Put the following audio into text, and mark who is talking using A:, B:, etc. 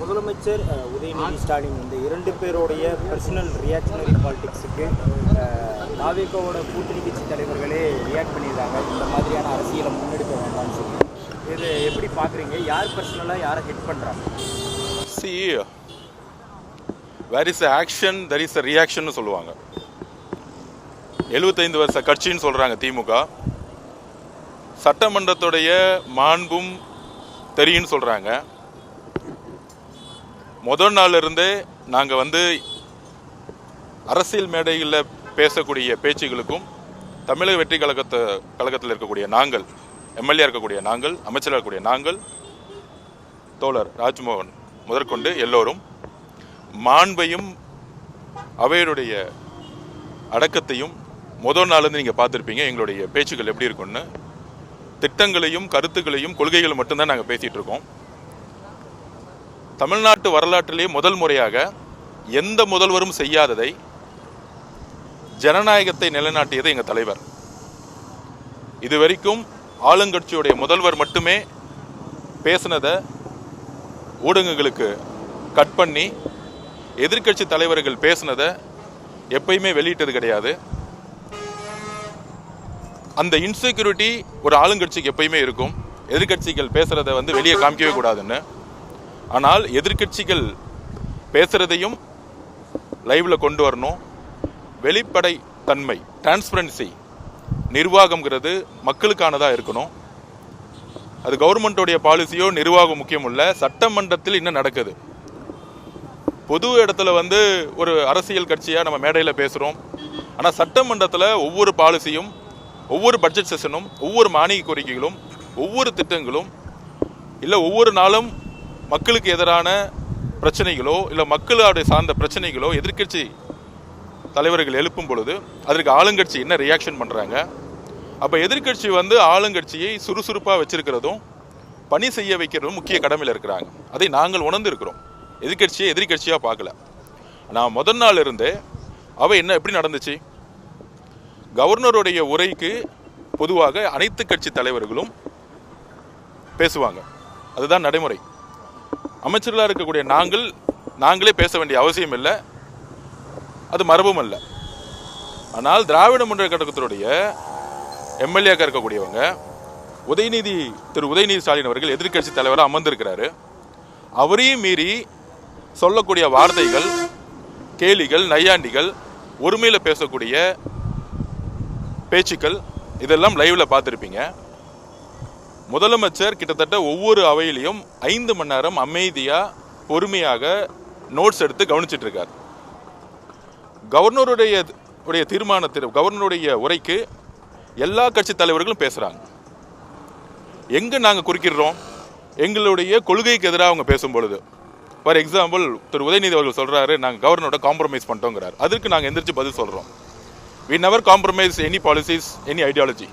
A: முதலமைச்சர் உதயநிதி ஸ்டாலின் இந்த 2 பேருடைய பர்சனல் ரியாக்ஷனரி பாலிடிக்ஸுக்கு நாவேகோவோட கூட்டணி கட்சி தலைவர்களே ரியாக்ட் பண்ணியிருக்காங்க. இந்த மாதிரியான அரசியலை முன்னெடுக்க வேண்டாம்னு சொல்லி இது எப்படி பார்க்குறீங்க? யார் பர்சனலாக யாரை ஹிட் பண்ணுறாங்க?
B: Where is action there is a reaction சொல்லுவாங்க. 75 வருஷ கட்சின்னு சொல்கிறாங்க திமுக. சட்டமன்றத்துடைய மாண்பும் தெரியும்னு சொல்கிறாங்க. முதல் நாளிலிருந்தே நாங்கள் அரசியல் மேடைகளில் பேசக்கூடிய பேச்சுகளுக்கும் தமிழக வெற்றி கழகத்தில் இருக்கக்கூடிய நாங்கள், எம்எல்ஏ இருக்கக்கூடிய நாங்கள், அமைச்சராக இருக்கக்கூடிய நாங்கள், தோழர் ராஜ்மோகன் முதற்கொண்டு எல்லோரும் மாண்பையும் அவையுடைய அடக்கத்தையும் முதல் நாளிலிருந்து நீங்கள் பார்த்துருப்பீங்க. எங்களுடைய பேச்சுக்கள் எப்படி இருக்குன்னு திட்டங்களையும் கருத்துக்களையும் கொள்கைகளும் மட்டும்தான் நாங்கள் பேசிகிட்டு இருக்கோம். தமிழ்நாட்டு வரலாற்றிலே முதல் முறையாக எந்த முதல்வரும் செய்யாததை ஜனநாயகத்தை நிலைநாட்டியது எங்கள் தலைவர். இதுவரைக்கும் ஆளுங்கட்சியுடைய முதல்வர் மட்டுமே பேசினதை ஊடகங்களுக்கு கட் பண்ணி எதிர்கட்சி தலைவர்கள் பேசினதை எப்பயுமே வெளியிட்டது கிடையாது. அந்த இன்செக்யூரிட்டி ஒரு ஆளுங்கட்சிக்கு எப்பயுமே இருக்கும். எதிர்கட்சிகள் பேசுறதை வெளியே காமிக்கவே கூடாதுன்னு. ஆனால் எதிர்கட்சிகள் பேசுறதையும் லைவ்ல கொண்டு வரணும். வெளிப்படை தன்மை, டிரான்ஸ்பரன்சி, நிர்வாகம்ங்கிறது மக்களுக்கானதாக இருக்கணும். அது கவர்மெண்டோடைய பாலிசியோ நிர்வாகம் முக்கியம் இல்லை. சட்டமன்றத்தில் என்ன நடக்குது, பொது இடத்துல ஒரு அரசியல் கட்சியாக நம்ம மேடையில் பேசுகிறோம். ஆனால் சட்டமன்றத்தில் ஒவ்வொரு பாலிசியும், ஒவ்வொரு பட்ஜெட் செஷனும், ஒவ்வொரு மானிய கோரிக்கைகளும், ஒவ்வொரு திட்டங்களும், இல்லை ஒவ்வொரு நாளும் மக்களுக்கு எதிரான பிரச்சனைகளோ இல்லை மக்களுடைய சார்ந்த பிரச்சனைகளோ எதிர்கட்சி தலைவர்கள் எழுப்பும் பொழுது அதற்கு ஆளுங்கட்சி என்ன ரியாக்ஷன் பண்ணுறாங்க. அப்போ எதிர்கட்சி ஆளுங்கட்சியை சுறுசுறுப்பாக வச்சிருக்கிறதும் பணி செய்ய வைக்கிறதும் முக்கிய கடமையில் இருக்கிறாங்க. அதை நாங்கள் உணர்ந்து இருக்கிறோம். எதிர்கட்சியை எதிர்கட்சியாக பார்க்கல. நான் முதல் நாள் இருந்தே அவை என்ன எப்படி நடந்துச்சு, கவர்னருடைய உரைக்கு பொதுவாக அனைத்து கட்சி தலைவர்களும் பேசுவாங்க. அதுதான் நடைமுறை. அமைச்சர்களாக இருக்கக்கூடிய நாங்களே பேச வேண்டிய அவசியம் இல்லை, அது மரபும் அல்ல. ஆனால் திராவிட முன்னேற்ற கழகத்தினுடைய எம்எல்ஏக்காக இருக்கக்கூடியவங்க திரு உதயநிதி ஸ்டாலின் அவர்கள் எதிர்கட்சி தலைவராக அமர்ந்திருக்கிறாரு. அவரையும் மீறி சொல்லக்கூடிய வார்த்தைகள், கேலிகள், நையாண்டிகள், ஒருமையில் பேசக்கூடிய பேச்சுக்கள் இதெல்லாம் லைவ்ல பார்த்துருப்பீங்க. முதலமைச்சர் கிட்டத்தட்ட ஒவ்வொரு அவையிலையும் 5 மணி நேரம் அமைதியாக பொறுமையாக நோட்ஸ் எடுத்து கவனிச்சிட்டு இருக்கார். கவர்னருடைய தீர்மானத்தில், கவர்னருடைய உரைக்கு எல்லா கட்சி தலைவர்களும் பேசுகிறாங்க. எங்கே நாங்கள் குறுக்கிடுறோம்? எங்களுடைய கொள்கைக்கு எதிராக அவங்க பேசும் பொழுது, ஃபார் எக்ஸாம்பிள் திரு உதயநிதி அவர்கள் சொல்கிறாரு, நாங்கள் கவர்னரோட காம்ப்ரமைஸ் பண்ணிட்டோங்கிறார். அதுக்கு நாங்கள் எந்திரிச்சு பதில் சொல்கிறோம். We never compromise any policies, any ideology.